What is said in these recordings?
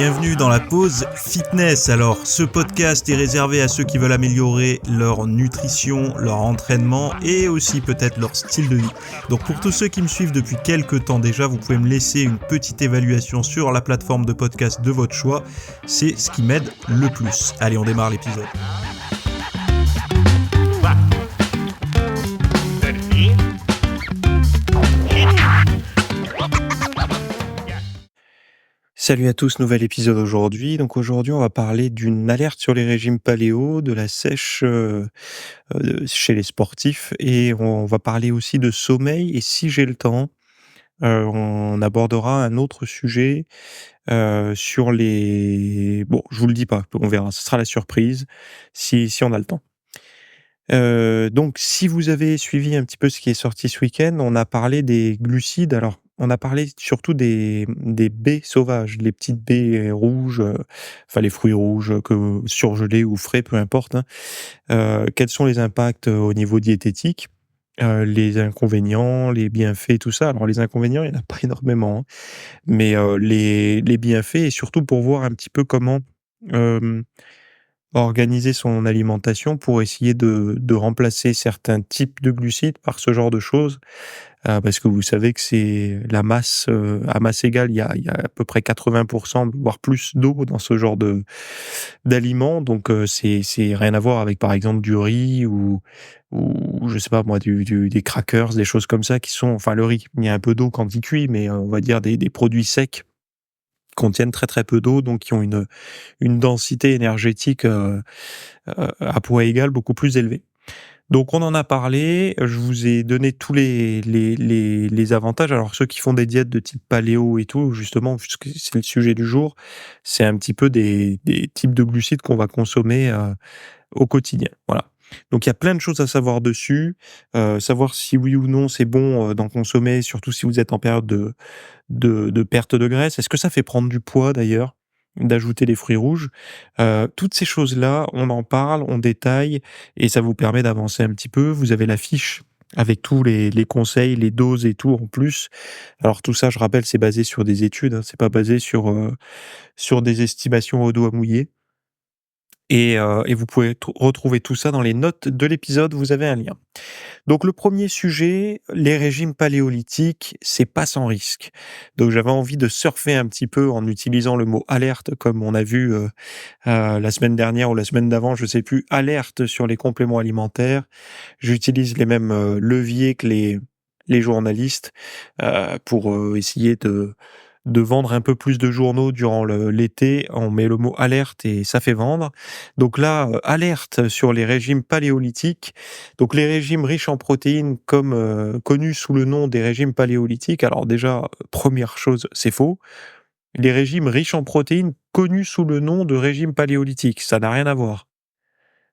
Bienvenue dans la pause fitness. Alors, ce podcast est réservé à ceux qui veulent améliorer leur nutrition, leur entraînement et aussi peut-être leur style de vie. Donc pour tous ceux qui me suivent depuis quelques temps déjà, vous pouvez me laisser une petite évaluation sur la plateforme de podcast de votre choix. C'est ce qui m'aide le plus. Allez, on démarre l'épisode. Salut à tous, nouvel épisode aujourd'hui. Donc aujourd'hui, on va parler d'une alerte sur les régimes paléo, de la sèche chez les sportifs et on va parler aussi de sommeil et si j'ai le temps, on abordera un autre sujet, sur les bon, je vous le dis pas, on verra, ce sera la surprise si on a le temps. Donc si vous avez suivi un petit peu ce qui est sorti ce week-end, on a parlé des glucides. Alors, on a parlé surtout des baies sauvages, les petites baies rouges, enfin les fruits rouges, que surgelés ou frais, peu importe, hein. Quels sont les impacts, au niveau diététique? Les inconvénients, les bienfaits, tout ça. Alors les inconvénients, il y en a pas énormément, hein, mais les bienfaits et surtout pour voir un petit peu comment, hem organiser son alimentation pour essayer de remplacer certains types de glucides par ce genre de choses. Parce que vous savez que c'est la masse, à masse égale, il y a à peu près 80 voire plus d'eau dans ce genre d'aliments. Donc c'est rien à voir avec, par exemple, du riz ou je sais pas moi, des crackers, des choses comme ça qui sont enfin le riz, il y a un peu d'eau quand il cuit, mais on va dire des produits secs contiennent très, très peu d'eau, donc qui ont une densité énergétique, à poids égal beaucoup plus élevé. Donc on en a parlé, je vous ai donné tous les avantages. Alors ceux qui font des diètes de type paléo et tout, justement, puisque c'est le sujet du jour, c'est un petit peu des types de glucides qu'on va consommer, au quotidien, voilà. Donc il y a plein de choses à savoir dessus, savoir si oui ou non c'est bon, d'en consommer, surtout si vous êtes en période de perte de graisse. Est-ce que ça fait prendre du poids d'ailleurs, d'ajouter des fruits rouges? Toutes ces choses-là, on en parle, on détaille et ça vous permet d'avancer un petit peu. Vous avez la fiche avec tous les conseils, les doses et tout en plus. Alors tout ça, je rappelle, c'est basé sur des études, hein, c'est pas basé sur des estimations au doigt mouillé. Et vous pouvez retrouver tout ça dans les notes de l'épisode, vous avez un lien. Donc le premier sujet, les régimes paléolithiques, c'est pas sans risque. Donc j'avais envie de surfer un petit peu en utilisant le mot alerte, comme on a vu la semaine dernière ou la semaine d'avant, je sais plus, alerte sur les compléments alimentaires. J'utilise les mêmes leviers que les journalistes pour essayer de vendre un peu plus de journaux durant l'été. On met le mot alerte et ça fait vendre. Donc là, alerte sur les régimes paléolithiques. Donc les régimes riches en protéines comme connus sous le nom des régimes paléolithiques. Alors déjà, première chose, c'est faux. Les régimes riches en protéines connus sous le nom de régime paléolithique, ça n'a rien à voir.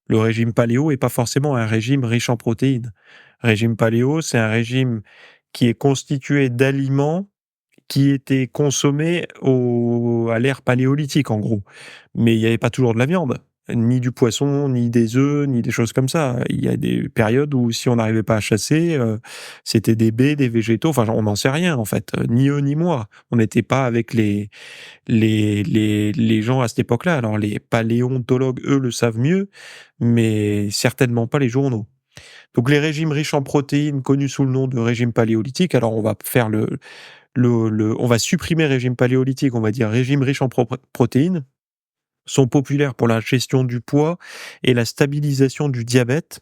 Le régime paléo est pas forcément un régime riche en protéines. Régime paléo, c'est un régime qui est constitué d'aliments qui étaient consommés à l'ère paléolithique, en gros. Mais il n'y avait pas toujours de la viande, ni du poisson, ni des œufs, ni des choses comme ça. Il y a des périodes où si on n'arrivait pas à chasser, c'était des baies, des végétaux, enfin on n'en sait rien en fait, ni eux ni moi. On n'était pas avec les gens à cette époque-là. Alors les paléontologues, eux, le savent mieux, mais certainement pas les journaux. Donc les régimes riches en protéines, connus sous le nom de régime paléolithique, alors on va faire on va supprimer régime paléolithique, on va dire régime riche en protéines, sont populaires pour la gestion du poids et la stabilisation du diabète.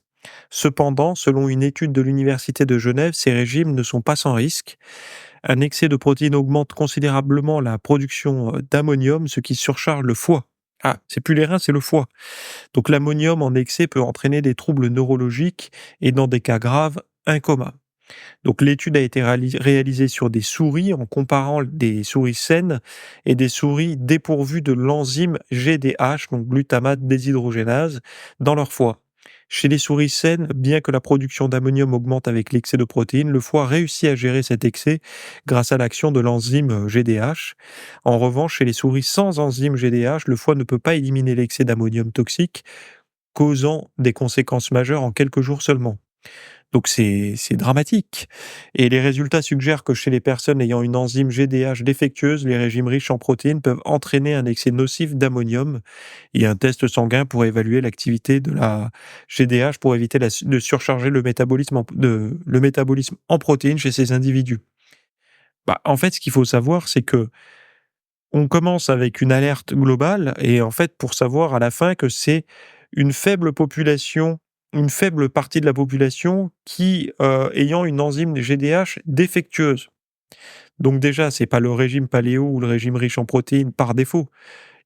Cependant, selon une étude de l'Université de Genève, ces régimes ne sont pas sans risque. Un excès de protéines augmente considérablement la production d'ammonium, ce qui surcharge le foie. Ah, c'est plus les reins, c'est le foie. Donc l'ammonium en excès peut entraîner des troubles neurologiques et dans des cas graves, un coma. Donc l'étude a été réalisée sur des souris en comparant des souris saines et des souris dépourvues de l'enzyme GDH, donc glutamate déshydrogénase, dans leur foie. Chez les souris saines, bien que la production d'ammonium augmente avec l'excès de protéines, le foie réussit à gérer cet excès grâce à l'action de l'enzyme GDH. En revanche, chez les souris sans enzyme GDH, le foie ne peut pas éliminer l'excès d'ammonium toxique, causant des conséquences majeures en quelques jours seulement. Donc c'est dramatique et les résultats suggèrent que chez les personnes ayant une enzyme GDH défectueuse, les régimes riches en protéines peuvent entraîner un excès nocif d'ammonium et un test sanguin pour évaluer l'activité de la GDH pour éviter de surcharger le métabolisme en protéines chez ces individus. Bah, en fait, ce qu'il faut savoir, c'est que on commence avec une alerte globale et en fait, pour savoir à la fin que c'est une faible population, une faible partie de la population qui, ayant une enzyme GDH défectueuse. Donc déjà, c'est pas le régime paléo ou le régime riche en protéines par défaut,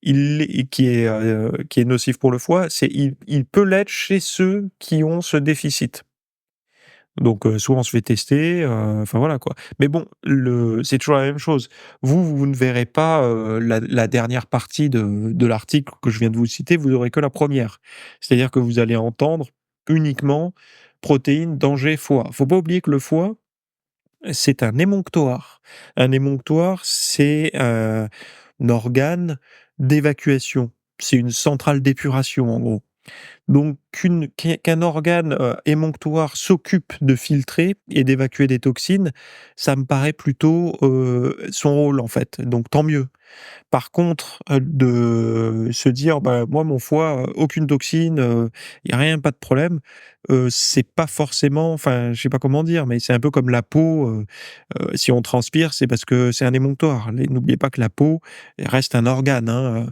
qui est nocif pour le foie, il peut l'être chez ceux qui ont ce déficit. Donc, soit on se fait tester, enfin voilà quoi. Mais bon, c'est toujours la même chose. Vous ne verrez pas, la dernière partie de l'article que je viens de vous citer, vous aurez que la première. C'est-à-dire que vous allez entendre uniquement protéines, danger, foie. Faut pas oublier que le foie, c'est un émonctoire. Un émonctoire, c'est un organe d'évacuation. C'est une centrale d'épuration en gros. Donc qu'un organe, émonctoire s'occupe de filtrer et d'évacuer des toxines, ça me paraît plutôt, son rôle, en fait, donc tant mieux. Par contre, de se dire: «Bah, moi, mon foie, aucune toxine, il y a rien, pas de problème», c'est pas forcément enfin, je sais pas comment dire, mais c'est un peu comme la peau, si on transpire, c'est parce que c'est un émonctoire. N'oubliez pas que la peau reste un organe, hein,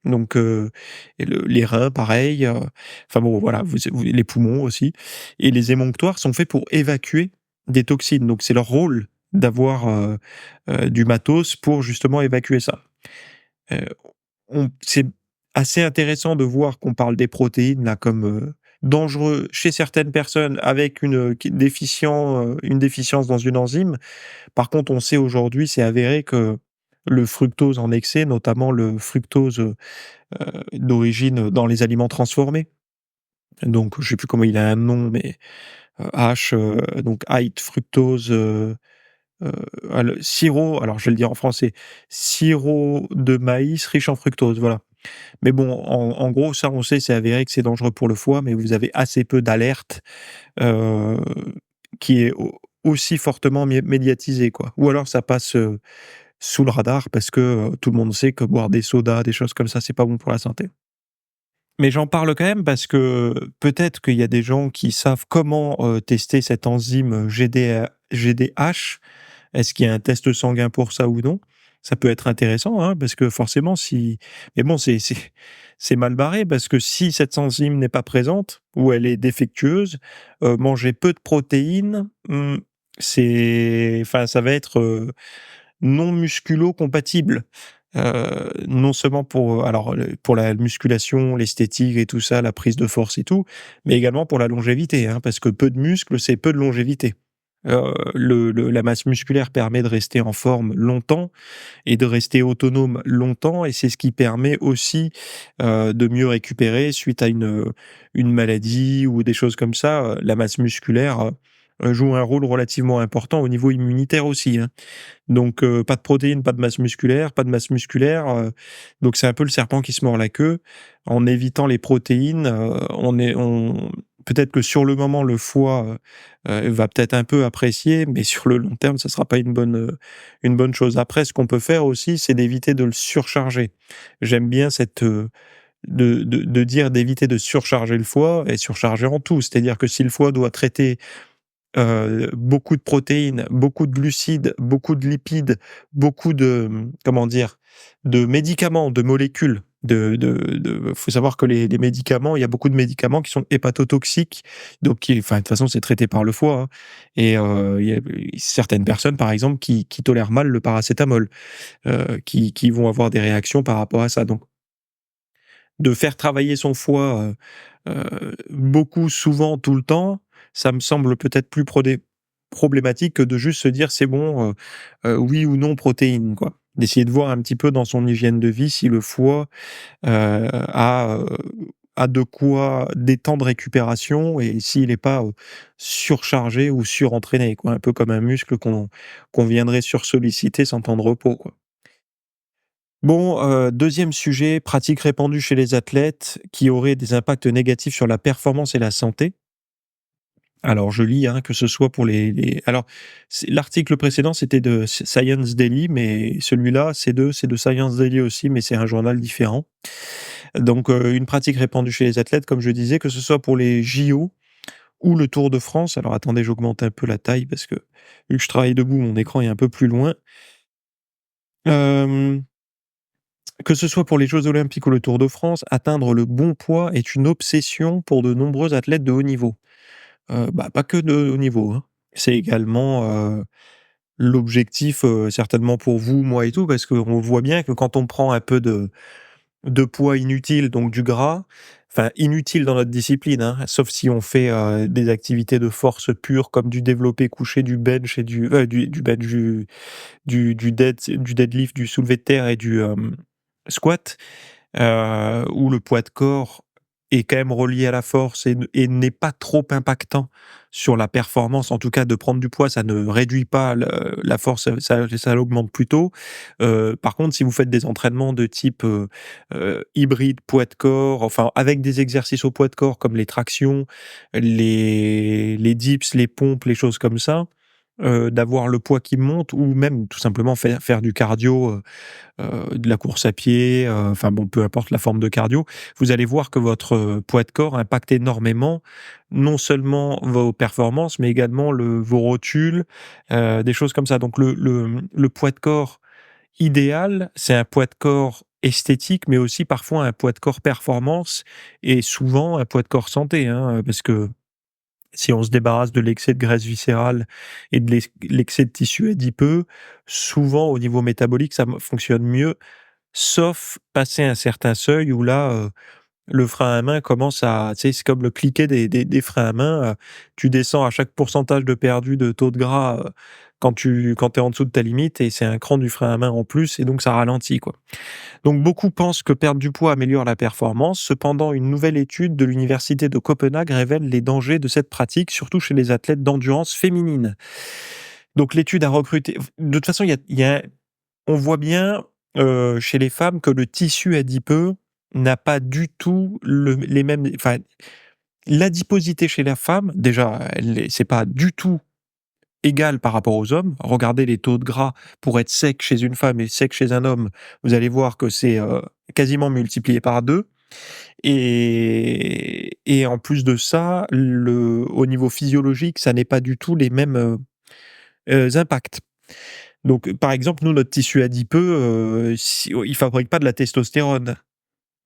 donc et les reins pareil, enfin bon voilà, les poumons aussi et les émonctoires sont faits pour évacuer des toxines, donc c'est leur rôle d'avoir, du matos pour justement évacuer ça. Heu, c'est assez intéressant de voir qu'on parle des protéines là comme, dangereux chez certaines personnes avec une déficience dans une enzyme. Par contre, on sait aujourd'hui, c'est avéré que le fructose en excès, notamment le fructose, d'origine dans les aliments transformés, donc je sais plus comment il a un nom, mais, donc high fructose, Heu, alors je vais le dire en français, sirop de maïs riche en fructose, voilà. Mais bon, en gros, ça, on sait, c'est avéré que c'est dangereux pour le foie, mais vous avez assez peu d'alertes, heu, qui est aussi fortement médiatisée, quoi. Ou alors ça passe, sous le radar parce que, tout le monde sait que boire des sodas, des choses comme ça, c'est pas bon pour la santé. Mais j'en parle quand même parce que peut-être qu'il y a des gens qui savent comment, tester cette enzyme GDH. Est-ce qu'il y a un test sanguin pour ça ou non? Ça peut être intéressant, hein, parce que forcément si mais bon, c'est mal barré parce que si cette enzyme n'est pas présente ou elle est défectueuse, manger peu de protéines, c'est enfin, ça va être, non musculo-compatible. Non seulement pour la musculation, l'esthétique et tout ça, la prise de force et tout, mais également pour la longévité, hein, parce que peu de muscles, c'est peu de longévité. La masse musculaire permet de rester en forme longtemps et de rester autonome longtemps et c'est ce qui permet aussi, de mieux récupérer suite à une maladie ou des choses comme ça. La masse musculaire, joue un rôle relativement important au niveau immunitaire aussi, hein. Donc pas de protéines, pas de masse musculaire, pas de masse musculaire, donc c'est un peu le serpent qui se mord la queue. En évitant les protéines, on peut-être que sur le moment, le foie, va peut-être un peu apprécier, mais sur le long terme, ça sera pas une bonne chose. Après, ce qu'on peut faire aussi, c'est d'éviter de le surcharger. J'aime bien de dire d'éviter de surcharger le foie et surcharger en tout. C'est-à-dire que si le foie doit traiter beaucoup de protéines, beaucoup de glucides, beaucoup de lipides, beaucoup de, comment dire? De médicaments, de molécules, faut savoir que les médicaments, il y a beaucoup de médicaments qui sont hépatotoxiques, donc enfin, de toute façon, c'est traité par le foie, hein et il y a certaines personnes, par exemple, qui tolèrent mal le paracétamol, qui vont avoir des réactions par rapport à ça, donc de faire travailler son foie, beaucoup, souvent, tout le temps, ça me semble peut-être plus problématique que de juste se dire: «C'est bon, oui ou non protéines», quoi. D'essayer de voir un petit peu dans son hygiène de vie si le foie, a de quoi des temps de récupération et s'il n'est pas, surchargé ou surentraîné, quoi. Un peu comme un muscle qu'on viendrait sursolliciter sans temps de repos, quoi. Bon, 2e sujet, pratique répandue chez les athlètes qui auraient des impacts négatifs sur la performance et la santé. Alors je lis, hein, que ce soit pour les alors c'est l'article précédent, c'était de Science Daily, mais celui-là, c'est de Science Daily aussi, mais c'est un journal différent. Donc une pratique répandue chez les athlètes, comme je disais, que ce soit pour les JO ou le Tour de France. Alors attendez, j'augmente un peu la taille parce que vu que je travaille debout, mon écran est un peu plus loin. Hem, que ce soit pour les Jeux olympiques ou le Tour de France, atteindre le bon poids est une obsession pour de nombreux athlètes de haut niveau. Bah, pas que de haut niveau, hein. C'est également, l'objectif, certainement pour vous, moi et tout, parce qu'on voit bien que quand on prend un peu de poids inutile, donc du gras, enfin inutile dans notre discipline, hein, sauf si on fait, des activités de force pure comme du développé couché, du bench et du bench, du deadlift, du soulevé de terre et du, squat. Où le poids de corps est quand même relié à la force et n'est pas trop impactant sur la performance. En tout cas, de prendre du poids, ça ne réduit pas la force, ça l'augmente plutôt. Par contre, si vous faites des entraînements de type, hybride poids de corps, enfin avec des exercices au poids de corps comme les tractions, les dips, les pompes, les choses comme ça, d'avoir le poids qui monte ou même tout simplement faire du cardio, de la course à pied, enfin bon, peu importe la forme de cardio, vous allez voir que votre, poids de corps impacte énormément, non seulement vos performances, mais également vos rotules, des choses comme ça. Donc le poids de corps idéal, c'est un poids de corps esthétique, mais aussi parfois un poids de corps performance et souvent un poids de corps santé, hein, parce que si on se débarrasse de l'excès de graisse viscérale et de l'excès de tissu adipeux, souvent au niveau métabolique, ça fonctionne mieux. Sauf passer un certain seuil où là, le frein à main commence à, tu sais, c'est comme le cliquet des freins à main, tu descends à chaque pourcentage de perdu de taux de gras, quand tu es en dessous de ta limite et c'est un cran du frein à main en plus et donc ça ralentit, quoi. Donc beaucoup pensent que perdre du poids améliore la performance. Cependant, une nouvelle étude de l'université de Copenhague révèle les dangers de cette pratique, surtout chez les athlètes d'endurance féminines. Donc l'étude a recruté de toute façon, on voit bien, chez les femmes que le tissu adipeux n'a pas du tout les mêmes, enfin, l'adiposité chez la femme, déjà, c'est pas du tout égal par rapport aux hommes. Regardez les taux de gras pour être sec chez une femme et sec chez un homme, vous allez voir que c'est, quasiment multiplié par 2 et en plus de ça, au niveau physiologique, ça n'est pas du tout les mêmes, impacts. Donc, par exemple, nous, notre tissu adipeux, si il fabrique pas de la testostérone.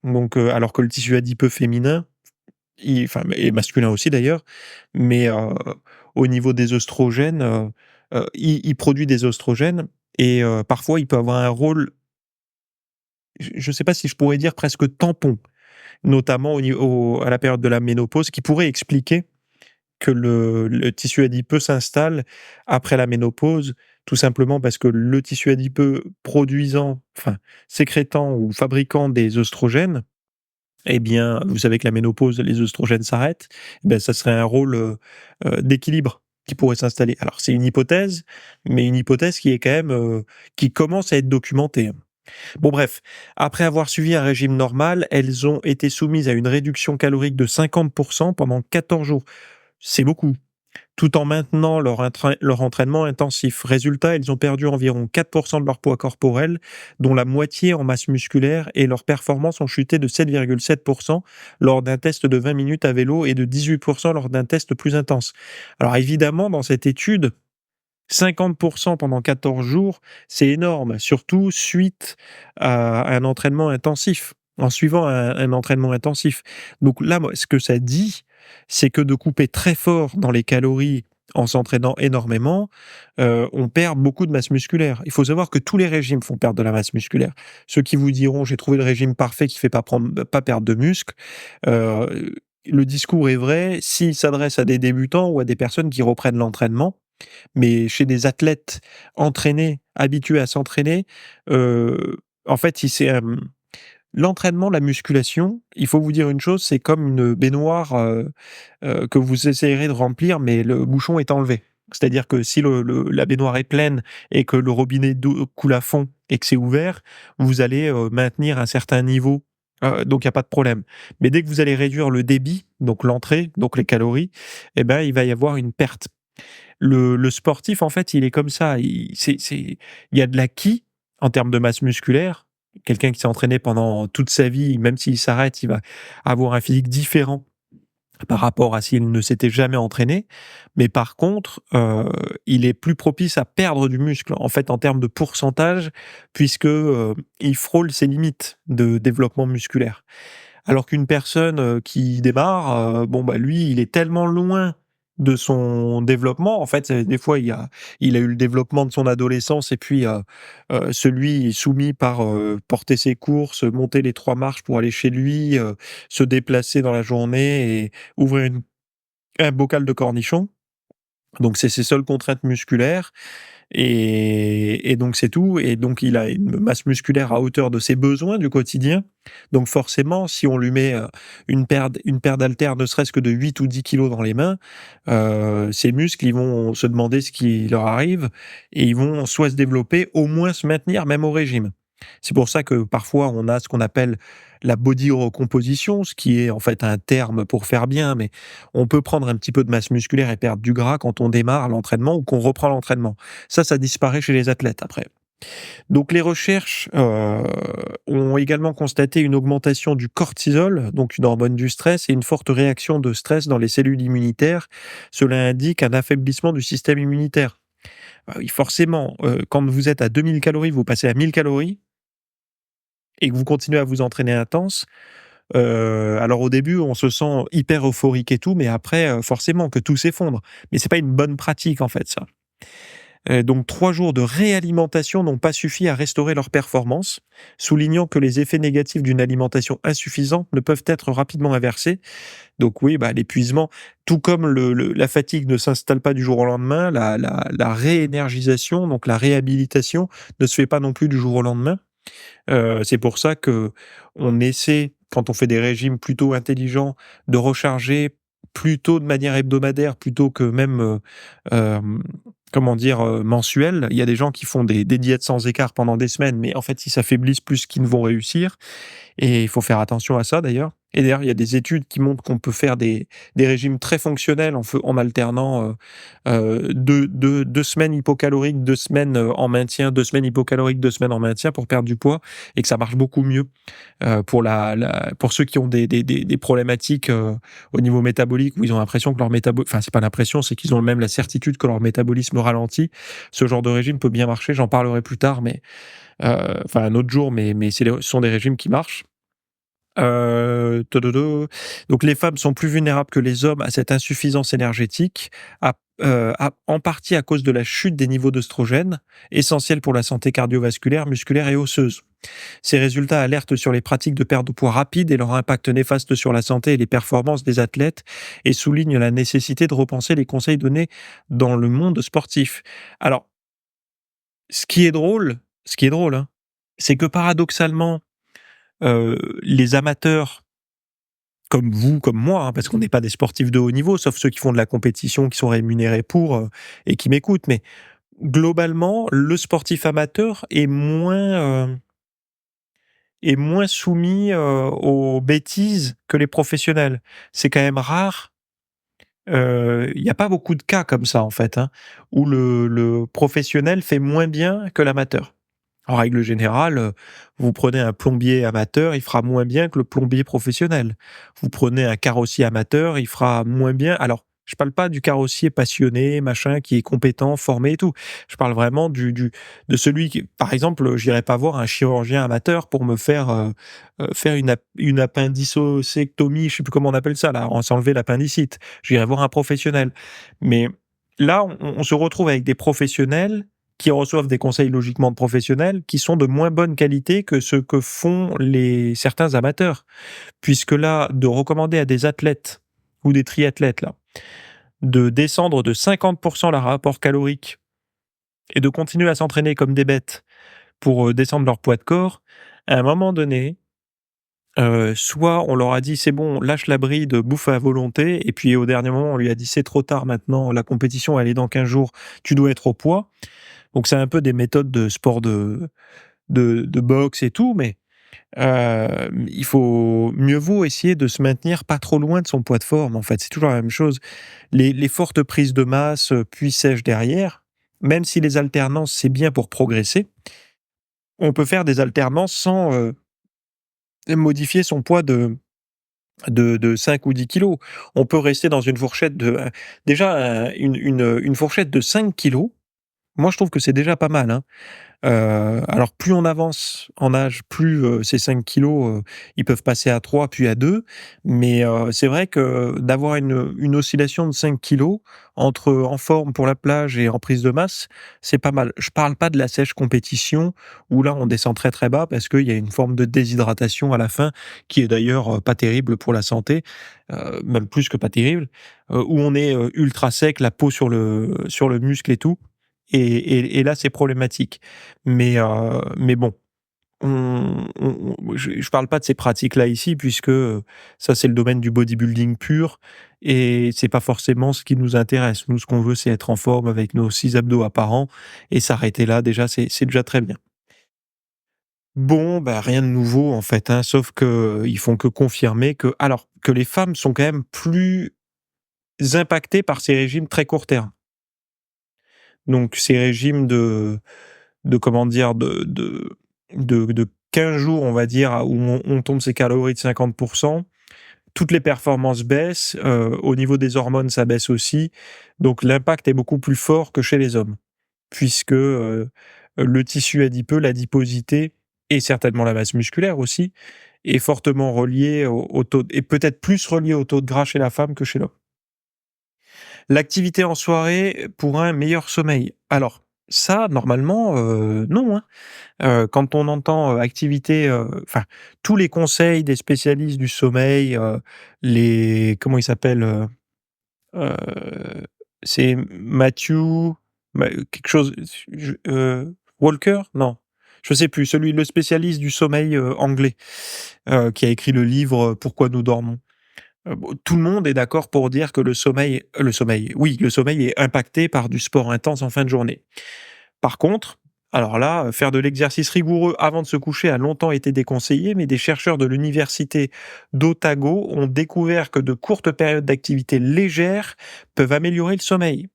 Donc, alors que le tissu adipeux féminin, enfin, et masculin aussi d'ailleurs, mais, au niveau des oestrogènes, il produit des oestrogènes et parfois il peut avoir un rôle, je sais pas si je pourrais dire presque tampon, notamment à la période de la ménopause, qui pourrait expliquer que le tissu adipeux s'installe après la ménopause, tout simplement parce que le tissu adipeux produisant, enfin sécrétant ou fabriquant des œstrogènes, eh bien, vous savez que la ménopause, les œstrogènes s'arrêtent, eh ben, ça serait un rôle, d'équilibre qui pourrait s'installer. Alors c'est une hypothèse, mais une hypothèse qui est quand même, qui commence à être documentée, hein. Bon bref, après avoir suivi un régime normal, elles ont été soumises à une réduction calorique de 50 pendant 14 jours. C'est beaucoup, tout en maintenant leur entraînement intensif. Résultat, ils ont perdu environ 4 de leur poids corporel, dont la moitié en masse musculaire, et leurs performances ont chuté de 7,7 lors d'un test de 20 minutes à vélo et de 18 lors d'un test plus intense. Alors évidemment, dans cette étude, 50 pendant 14 jours, c'est énorme, surtout suite à un entraînement intensif, en suivant un entraînement intensif. Donc là, moi, ce que ça dit, c'est que de couper très fort dans les calories en s'entraînant énormément, on perd beaucoup de masse musculaire. Il faut savoir que tous les régimes font perdre de la masse musculaire. Ceux qui vous diront: «J'ai trouvé le régime parfait qui fait pas perdre de muscle», le discours est vrai s'il s'adresse à des débutants ou à des personnes qui reprennent l'entraînement, mais chez des athlètes entraînés, habitués à s'entraîner, en fait, l'entraînement, la musculation, il faut vous dire une chose, c'est comme une baignoire, que vous essayerez de remplir, mais le bouchon est enlevé. C'est-à-dire que si la baignoire est pleine et que le robinet d'eau coule à fond et que c'est ouvert, vous allez, maintenir un certain niveau donc il y a pas de problème. Mais dès que vous allez réduire le débit, donc l'entrée, donc les calories, et ben, il va y avoir une perte. Le sportif, en fait, il est comme ça, il y a de l'acquis en termes de masse musculaire. Quelqu'un qui s'est entraîné pendant toute sa vie, même s'il s'arrête, il va avoir un physique différent par rapport à s'il ne s'était jamais entraîné. Mais par contre, il est plus propice à perdre du muscle, en fait, en termes de pourcentage, puisque, il frôle ses limites de développement musculaire. Alors qu'une personne, qui démarre, bon, bah, lui, il est tellement loin de son développement. En fait, des fois, il a eu le développement de son adolescence et puis, celui est soumis par, porter ses courses, monter les 3 marches pour aller chez lui, se déplacer dans la journée et ouvrir un bocal de cornichons. Donc c'est ses seules contraintes musculaires et donc c'est tout et donc il a une masse musculaire à hauteur de ses besoins du quotidien. Donc forcément, si on lui met, une paire d'haltères, ne serait-ce que de 8 ou 10 kilos dans les mains, ses muscles, ils vont se demander ce qui leur arrive et ils vont soit se développer, au moins se maintenir, même au régime. C'est pour ça que parfois on a ce qu'on appelle la body recomposition, ce qui est en fait un terme pour faire bien, mais on peut prendre un petit peu de masse musculaire et perdre du gras quand on démarre l'entraînement ou qu'on reprend l'entraînement. Ça disparaît chez les athlètes après. Donc les recherches ont également constaté une augmentation du cortisol, donc une hormone du stress, et une forte réaction de stress dans les cellules immunitaires. Cela indique un affaiblissement du système immunitaire. Bah oui, forcément, quand vous êtes à 2000 calories, vous passez à 1000 calories et que vous continuez à vous entraîner intense, alors au début, on se sent hyper euphorique et tout, mais après, forcément que tout s'effondre. Mais c'est pas une bonne pratique en fait ça. Donc 3 jours de réalimentation n'ont pas suffi à restaurer leur performance, soulignant que les effets négatifs d'une alimentation insuffisante ne peuvent être rapidement inversés. Donc oui, bah, l'épuisement, tout comme la fatigue ne s'installe pas du jour au lendemain, la réénergisation, donc la réhabilitation, ne se fait pas non plus du jour au lendemain. C'est pour ça que on essaie, quand on fait des régimes plutôt intelligents, de recharger plutôt de manière hebdomadaire, plutôt que même, hem, comment dire? Mensuelle. Il y a des gens qui font des diètes sans écart pendant des semaines, mais en fait, ils s'affaiblissent plus qu'ils ne vont réussir. Et il faut faire attention à ça d'ailleurs. Et d'ailleurs, il y a des études qui montrent qu'on peut faire des régimes très fonctionnels en alternant 2 semaines hypocaloriques, 2 semaines en maintien, 2 semaines hypocaloriques, 2 semaines en maintien pour perdre du poids et que ça marche beaucoup mieux pour ceux qui ont des problématiques au niveau métabolique où ils ont l'impression que leur métabolisme, enfin, c'est pas l'impression, c'est qu'ils ont même la certitude que leur métabolisme ralentit. Ce genre de régime peut bien marcher. J'en parlerai plus tard, mais enfin un autre jour, mais ce sont des régimes qui marchent. Tododo. Donc les femmes sont plus vulnérables que les hommes à cette insuffisance énergétique, en partie à cause de la chute des niveaux d'œstrogènes, essentiels pour la santé cardiovasculaire, musculaire et osseuse. Ces résultats alertent sur les pratiques de perte de poids rapide et leur impact néfaste sur la santé et les performances des athlètes et soulignent la nécessité de repenser les conseils donnés dans le monde sportif. Alors, ce qui est drôle, hein, c'est que paradoxalement, les amateurs comme vous, comme moi, hein, parce qu'on n'est pas des sportifs de haut niveau, sauf ceux qui font de la compétition, qui sont rémunérés pour, et qui m'écoutent. Mais globalement, le sportif amateur est moins soumis, aux bêtises que les professionnels. C'est quand même rare, il y a pas beaucoup de cas comme ça, en fait, hein, où le professionnel fait moins bien que l'amateur. En règle générale, vous prenez un plombier amateur, il fera moins bien que le plombier professionnel. Vous prenez un carrossier amateur, il fera moins bien. Alors, je parle pas du carrossier passionné, machin, qui est compétent, formé et tout. Je parle vraiment de celui qui, par exemple, j'irai pas voir un chirurgien amateur pour me faire une appendicectomie, je sais plus comment on appelle ça là, on s'enlever l'appendicite. J'irai voir un professionnel. Mais là, on se retrouve avec des professionnels qui reçoivent des conseils logiquement de professionnels qui sont de moins bonne qualité que ce que font certains amateurs. Puisque là, de recommander à des athlètes ou des triathlètes là, de descendre de 50% leur rapport calorique et de continuer à s'entraîner comme des bêtes pour descendre leur poids de corps, à un moment donné, soit on leur a dit c'est bon, lâche la bride, bouffe à volonté, et puis au dernier moment on lui a dit c'est trop tard maintenant, la compétition elle est dans 15 jours, tu dois être au poids. Donc c'est un peu des méthodes de sport de boxe et tout, mais Il faut mieux vaut essayer de se maintenir pas trop loin de son poids de forme, en fait. C'est toujours la même chose. Les fortes prises de masse, puis sèches derrière, même si les alternances, c'est bien pour progresser, on peut faire des alternances sans, modifier son poids de 5 ou 10 kilos. On peut rester dans une fourchette de, déjà, une fourchette de 5 kilos. Moi je trouve que c'est déjà pas mal, hein. Alors plus on avance en âge, plus, ces 5 kilos, ils peuvent passer à 3 puis à 2. Mais, c'est vrai que d'avoir une oscillation de 5 kilos entre en forme pour la plage et en prise de masse, c'est pas mal. Je parle pas de la sèche compétition où là on descend très, très bas parce qu'il y a une forme de déshydratation à la fin qui est d'ailleurs, pas terrible pour la santé, même plus que pas terrible, où on est, ultra sec, la peau sur le muscle et tout. Et là, c'est problématique. Mais bon, je parle pas de ces pratiques-là ici puisque, ça, c'est le domaine du bodybuilding pur et c'est pas forcément ce qui nous intéresse. Nous, ce qu'on veut, c'est être en forme avec nos 6 abdos apparents et s'arrêter là, déjà, c'est déjà très bien. Bon, bah, rien de nouveau, en fait, hein, sauf qu'ils font que confirmer que les femmes sont quand même plus impactées par ces régimes très court terme. Donc ces régimes de comment dire? De 15 jours, on va dire, où on tombe ses calories de 50. Toutes les performances baissent, au niveau des hormones, ça baisse aussi. Donc l'impact est beaucoup plus fort que chez les hommes, puisque, le tissu adipeux, l'adiposité et certainement la masse musculaire aussi, est fortement relié au taux et peut-être plus relié au taux de gras chez la femme que chez l'homme. L'activité en soirée pour un meilleur sommeil. Alors ça, normalement, non, hein. Quand on entend, activité, enfin, tous les conseils des spécialistes du sommeil, les comment il s'appelle? Heu, c'est Matthew quelque chose, Walker? Non, je sais plus, le spécialiste du sommeil, anglais, qui a écrit le livre, «Pourquoi nous dormons». Bon, tout le monde est d'accord pour dire que le sommeil est impacté par du sport intense en fin de journée. Par contre, alors là, faire de l'exercice rigoureux avant de se coucher a longtemps été déconseillé, mais des chercheurs de l'université d'Otago ont découvert que de courtes périodes d'activité légère peuvent améliorer le sommeil.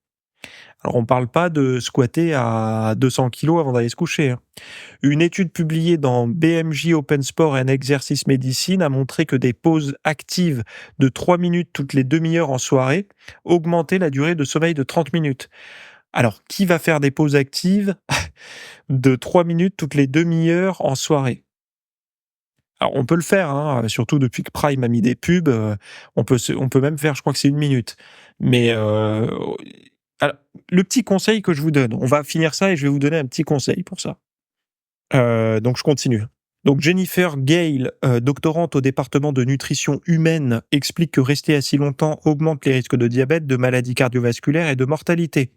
Alors on ne parle pas de squatter à 200 kilos avant d'aller se coucher, hein. Une étude publiée dans BMJ Open Sport and Exercise Medicine a montré que des pauses actives de 3 minutes toutes les demi-heures en soirée augmentaient la durée de sommeil de 30 minutes. Alors, qui va faire des pauses actives de 3 minutes toutes les demi-heures en soirée? Alors, on peut le faire, hein, surtout depuis que Prime a mis des pubs, on peut même faire, je crois que c'est 1 minute. Mais, alors, le petit conseil que je vous donne, on va finir ça et je vais vous donner un petit conseil pour ça. Donc je continue. Donc Jennifer Gale, doctorante au département de nutrition humaine, explique que rester assis longtemps augmente les risques de diabète, de maladies cardiovasculaires et de mortalité.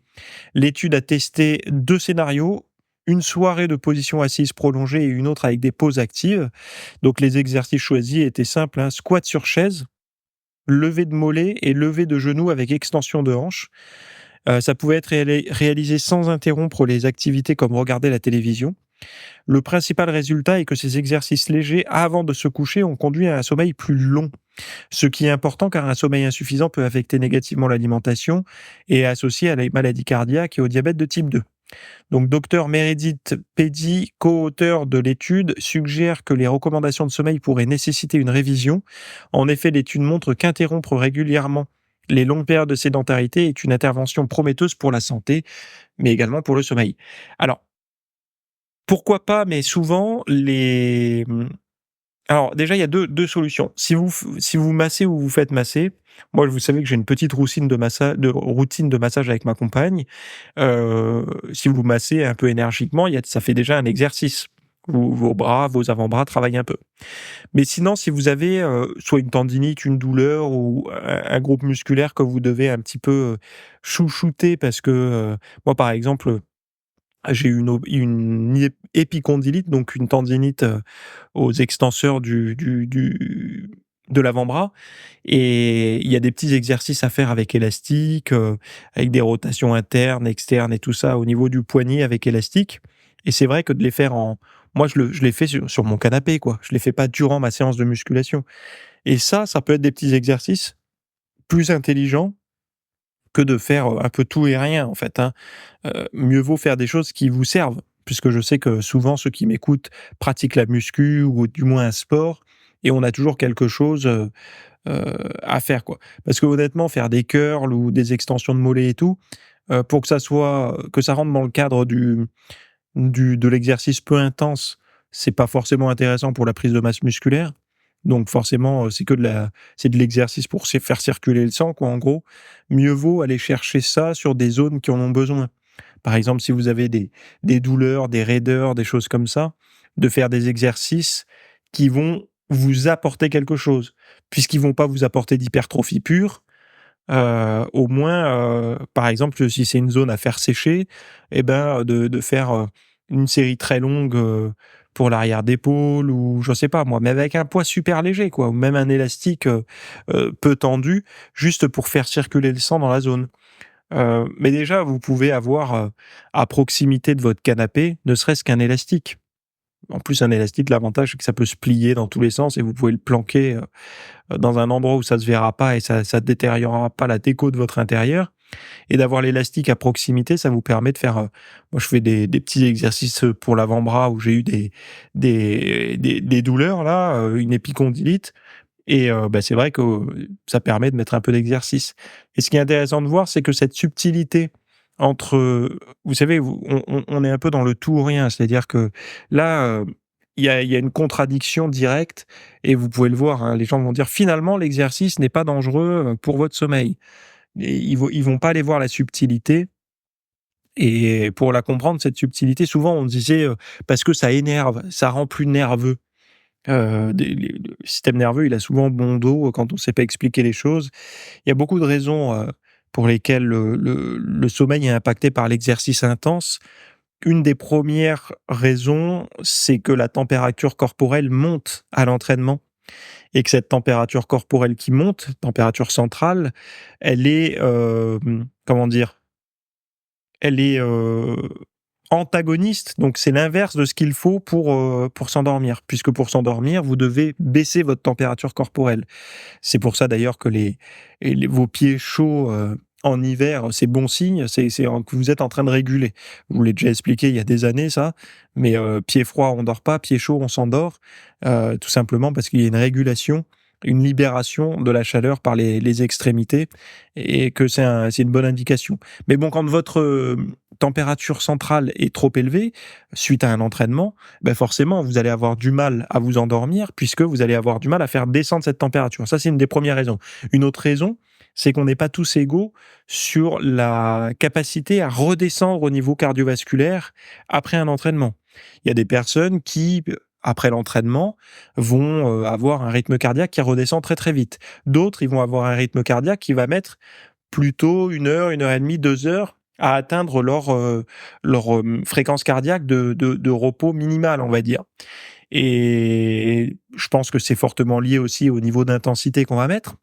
L'étude a testé 2 scénarios, une soirée de position assise prolongée et une autre avec des pauses actives. Donc les exercices choisis étaient simples, hein, squat sur chaise, levé de mollet et levé de genoux avec extension de hanche. Ça pouvait être réalisé sans interrompre les activités comme regarder la télévision. Le principal résultat est que ces exercices légers avant de se coucher ont conduit à un sommeil plus long, ce qui est important car un sommeil insuffisant peut affecter négativement l'alimentation et est associé à la maladie cardiaque et au diabète de type 2. Donc, Dr Meredith Pedy, co-auteur de l'étude, suggère que les recommandations de sommeil pourraient nécessiter une révision. En effet, l'étude montre qu'interrompre régulièrement les longues périodes de sédentarité est une intervention prometteuse pour la santé, mais également pour le sommeil. Alors, pourquoi pas, mais souvent alors déjà il y a deux solutions. Si vous massez ou vous faites masser, moi vous savez que j'ai une petite routine de massage avec ma compagne. Si vous massez un peu énergiquement, ça fait déjà un exercice. Vos bras, vos avant-bras travaillent un peu. Mais sinon, si vous avez, soit une tendinite, une douleur ou un groupe musculaire que vous devez un petit peu, chouchouter parce que, moi par exemple, j'ai eu une épicondylite, donc une tendinite, aux extenseurs de l'avant-bras et il y a des petits exercices à faire avec élastique, avec des rotations internes, externes et tout ça au niveau du poignet avec élastique et c'est vrai que de les faire moi je l'ai fait sur mon canapé, quoi. Je l'ai fait pas durant ma séance de musculation et ça peut être des petits exercices plus intelligents que de faire, un peu tout et rien, en fait, hein. Mieux vaut faire des choses qui vous servent, puisque je sais que souvent ceux qui m'écoutent pratiquent la muscu ou du moins un sport et on a toujours quelque chose, à faire, quoi. Parce que honnêtement, faire des curls ou des extensions de mollets et tout, pour que ça rentre dans le cadre de l'exercice peu intense, c'est pas forcément intéressant pour la prise de masse musculaire. Donc forcément, c'est de l'exercice pour faire circuler le sang, quoi, en gros. Mieux vaut aller chercher ça sur des zones qui en ont besoin. Par exemple, si vous avez des douleurs, des raideurs, des choses comme ça, de faire des exercices qui vont vous apporter quelque chose. Puisqu'ils vont pas vous apporter d'hypertrophie pure, au moins, par exemple, si c'est une zone à faire sécher et ben, de faire, une série très longue, pour l'arrière d'épaule ou je sais pas moi, mais avec un poids super léger quoi, ou même un élastique, peu tendu, juste pour faire circuler le sang dans la zone. Mais déjà, vous pouvez avoir, à proximité de votre canapé, ne serait-ce qu'un élastique. En plus, un élastique, l'avantage, c'est que ça peut se plier dans tous les sens et vous pouvez le planquer, dans un endroit où ça se verra pas et ça détériorera pas la déco de votre intérieur et d'avoir l'élastique à proximité, ça vous permet de faire, moi je fais des petits exercices, pour l'avant-bras où j'ai eu des douleurs là, une épicondylite et bah, c'est vrai que ça permet de mettre un peu d'exercice et ce qui est intéressant de voir, c'est que cette subtilité entre, vous savez, on est un peu dans le tout ou rien. C'est-à-dire que là, il y a une contradiction directe et vous pouvez le voir, hein, les gens vont dire: «Finalement, l'exercice n'est pas dangereux, pour votre sommeil» et ils vont pas aller voir la subtilité et pour la comprendre, cette subtilité, souvent on disait, parce que ça énerve, ça rend plus nerveux. Le système nerveux, il a souvent bon dos quand on sait pas expliquer les choses. Il y a beaucoup de raisons, pour lesquelles le sommeil est impacté par l'exercice intense. Une des premières raisons, c'est que la température corporelle monte à l'entraînement et que cette température corporelle qui monte, température centrale, elle est, comment dire? Elle est, antagoniste, donc c'est l'inverse de ce qu'il faut pour s'endormir. Puisque pour s'endormir, vous devez baisser votre température corporelle. C'est pour ça d'ailleurs que vos pieds chauds, en hiver, c'est bon signe, que vous êtes en train de réguler. Je vous l'ai déjà expliqué il y a des années ça, mais pieds froids, on dort pas, pieds chauds, on s'endort, tout simplement parce qu'il y a une régulation, une libération de la chaleur par les extrémités et que c'est une bonne indication. Mais bon, quand votre, température centrale est trop élevée, suite à un entraînement, ben forcément, vous allez avoir du mal à vous endormir puisque vous allez avoir du mal à faire descendre cette température. Ça, c'est une des premières raisons. Une autre raison, c'est qu'on n'est pas tous égaux sur la capacité à redescendre au niveau cardiovasculaire après un entraînement. Il y a des personnes qui, après l'entraînement, vont, avoir un rythme cardiaque qui redescend très, très vite. D'autres, ils vont avoir un rythme cardiaque qui va mettre plutôt 1 heure et demie, 2 heures à atteindre leur fréquence cardiaque de repos minimal, on va dire. Et je pense que c'est fortement lié aussi au niveau d'intensité qu'on va mettre,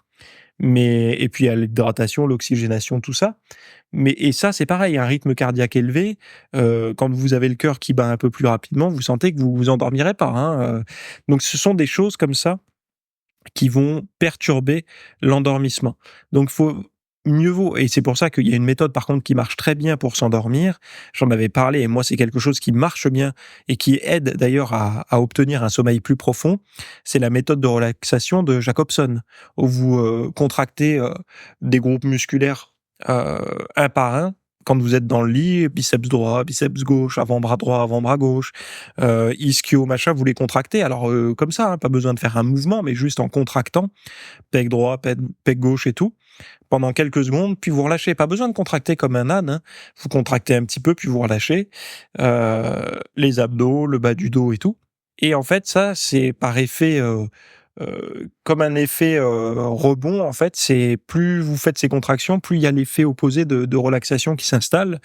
mais et puis à l'hydratation, l'oxygénation, tout ça. Mais et ça, c'est pareil, un rythme cardiaque élevé, quand vous avez le cœur qui bat un peu plus rapidement, vous sentez que vous vous endormirez pas, hein, donc ce sont des choses comme ça qui vont perturber l'endormissement. Donc faut mieux vaut et c'est pour ça qu'il y a une méthode par contre qui marche très bien pour s'endormir. J'en avais parlé et moi c'est quelque chose qui marche bien et qui aide d'ailleurs à obtenir un sommeil plus profond. C'est la méthode de relaxation de Jacobson, où vous, contractez, des groupes musculaires, un par un quand vous êtes dans le lit, biceps droit, biceps gauche, avant-bras droit, avant-bras gauche, ischio, machin, vous les contractez. Alors, comme ça, hein, pas besoin de faire un mouvement, mais juste en contractant, pec droit, pec gauche et tout, pendant quelques secondes, puis vous relâchez. Pas besoin de contracter comme un âne, hein. Vous contractez un petit peu, puis vous relâchez, les abdos, le bas du dos et tout. Et en fait, ça, c'est par effet, comme un effet, rebond, en fait, c'est plus vous faites ces contractions, plus il y a l'effet opposé de relaxation qui s'installe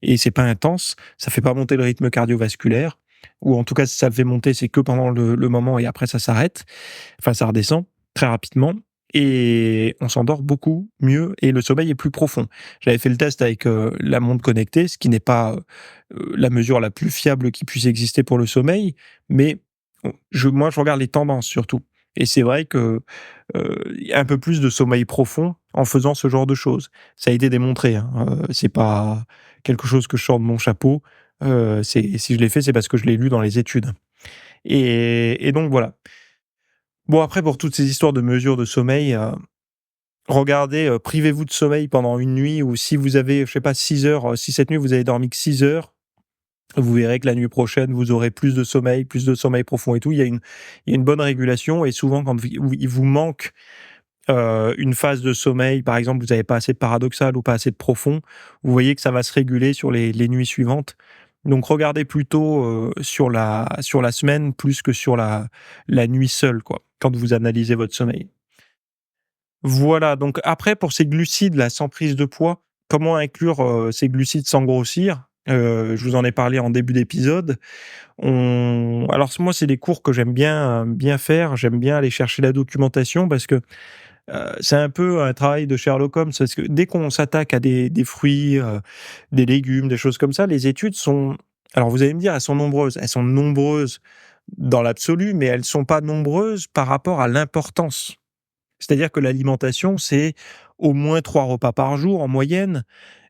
et c'est pas intense, ça fait pas monter le rythme cardiovasculaire ou en tout cas, si ça le fait monter, c'est que pendant le moment et après ça s'arrête, enfin ça redescend très rapidement et on s'endort beaucoup mieux et le sommeil est plus profond. J'avais fait le test avec, la montre connectée, ce qui n'est pas, la mesure la plus fiable qui puisse exister pour le sommeil, mais moi, je regarde les tendances surtout et c'est vrai que, il y a un peu plus de sommeil profond en faisant ce genre de choses. Ça a été démontré, hein, c'est pas quelque chose que je sors de mon chapeau, c'est si je l'ai fait, c'est parce que je l'ai lu dans les études et donc voilà. Bon après pour toutes ces histoires de mesures de sommeil, regardez, privez-vous de sommeil pendant une nuit ou si vous avez, je sais pas 6 heures, si cette nuit vous avez dormi que 6 heures, vous verrez que la nuit prochaine vous aurez plus de sommeil profond et tout. Il y a une bonne régulation et souvent quand il vous manque, une phase de sommeil, par exemple, vous avez pas assez de paradoxal ou pas assez de profond, vous voyez que ça va se réguler sur les nuits suivantes. Donc regardez plutôt, sur la semaine plus que sur la nuit seule quoi, quand vous analysez votre sommeil. Voilà, donc après pour ces glucides là, sans prise de poids, comment inclure, ces glucides sans grossir? Je vous en ai parlé en début d'épisode. On alors moi, c'est des cours que j'aime bien faire. J'aime bien aller chercher la documentation parce que, c'est un peu un travail de Sherlock Holmes parce que dès qu'on s'attaque à des fruits, des légumes, des choses comme ça, les études sont alors vous allez me dire, elles sont nombreuses. Elles sont nombreuses dans l'absolu, mais elles sont pas nombreuses par rapport à l'importance. C'est-à-dire que l'alimentation, c'est au moins 3 repas par jour en moyenne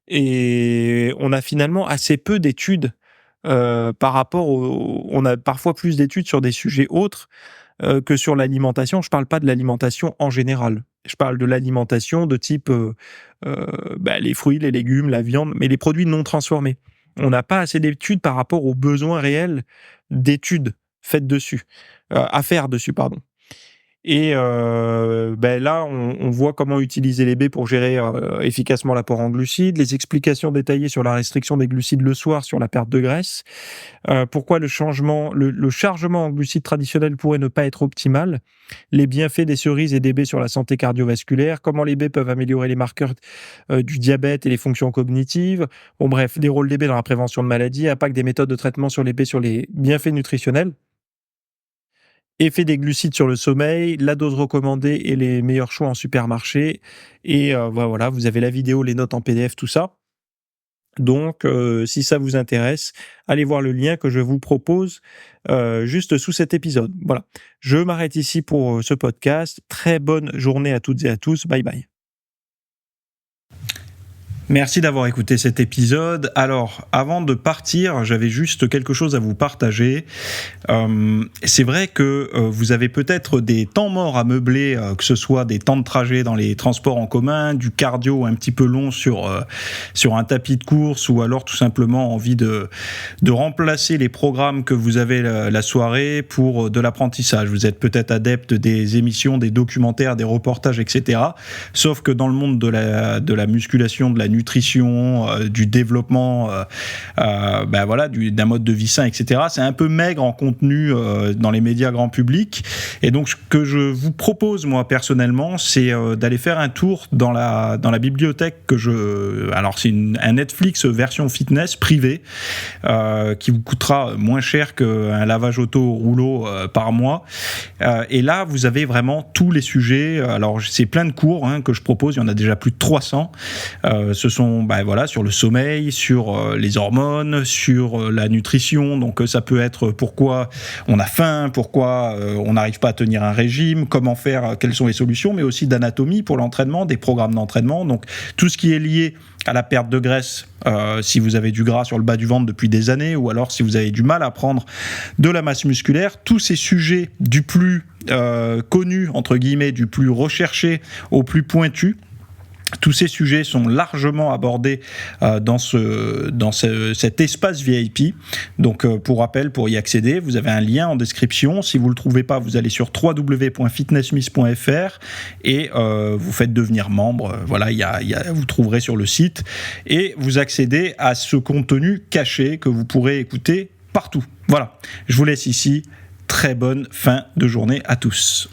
et on a finalement assez peu d'études, par rapport au on a parfois plus d'études sur des sujets autres, que sur l'alimentation. Je parle pas de l'alimentation en général. Je parle de l'alimentation de type, les fruits, les légumes, la viande, mais les produits non transformés. On n'a pas assez d'études par rapport aux besoins réels d'études faites dessus, à faire dessus, pardon. Et là, on voit comment utiliser les baies pour gérer, efficacement l'apport en glucides, les explications détaillées sur la restriction des glucides le soir, sur la perte de graisse, pourquoi le chargement en glucides traditionnels pourrait ne pas être optimal, les bienfaits des cerises et des baies sur la santé cardiovasculaire, comment les baies peuvent améliorer les marqueurs, du diabète et les fonctions cognitives. Bon bref, les rôles des baies dans la prévention de maladies, impact des méthodes de traitement sur les baies sur les bienfaits nutritionnels. Effet des glucides sur le sommeil, la dose recommandée et les meilleurs choix en supermarché et voilà, vous avez la vidéo, les notes en PDF, tout ça. Donc si ça vous intéresse, allez voir le lien que je vous propose, juste sous cet épisode. Voilà. Je m'arrête ici pour, ce podcast. Très bonne journée à toutes et à tous. Bye bye. Merci d'avoir écouté cet épisode. Alors, avant de partir, j'avais juste quelque chose à vous partager. C'est vrai que vous avez peut-être des temps morts à meubler, que ce soit des temps de trajet dans les transports en commun, du cardio un petit peu long sur un tapis de course, ou alors tout simplement envie de remplacer les programmes que vous avez la soirée pour de l'apprentissage. Vous êtes peut-être adepte des émissions, des documentaires, des reportages, etc. Sauf que dans le monde de la musculation, de la nutrition, du développement, d'un mode de vie sain, etc. C'est un peu maigre en contenu dans les médias grand public. Et donc, ce que je vous propose, moi, personnellement, c'est d'aller faire un tour dans la bibliothèque alors, c'est un Netflix version fitness privée qui vous coûtera moins cher qu'un lavage auto au rouleau par mois. Et là, vous avez vraiment tous les sujets. Alors, c'est plein de cours que je propose. Il y en a déjà plus de 300. Ce sont sur le sommeil, sur les hormones, sur la nutrition. Donc ça peut être pourquoi on a faim, pourquoi on n'arrive pas à tenir un régime, comment faire, quelles sont les solutions, mais aussi d'anatomie pour l'entraînement, des programmes d'entraînement. Donc tout ce qui est lié à la perte de graisse, si vous avez du gras sur le bas du ventre depuis des années, ou alors si vous avez du mal à prendre de la masse musculaire, tous ces sujets du plus connu, entre guillemets, du plus recherché au plus pointu, tous ces sujets sont largement abordés dans cet espace VIP. Donc, pour rappel, pour y accéder, vous avez un lien en description. Si vous ne le trouvez pas, vous allez sur www.fitnessmiss.fr et vous faites devenir membre. Voilà, vous trouverez sur le site et vous accédez à ce contenu caché que vous pourrez écouter partout. Voilà, je vous laisse ici. Très bonne fin de journée à tous.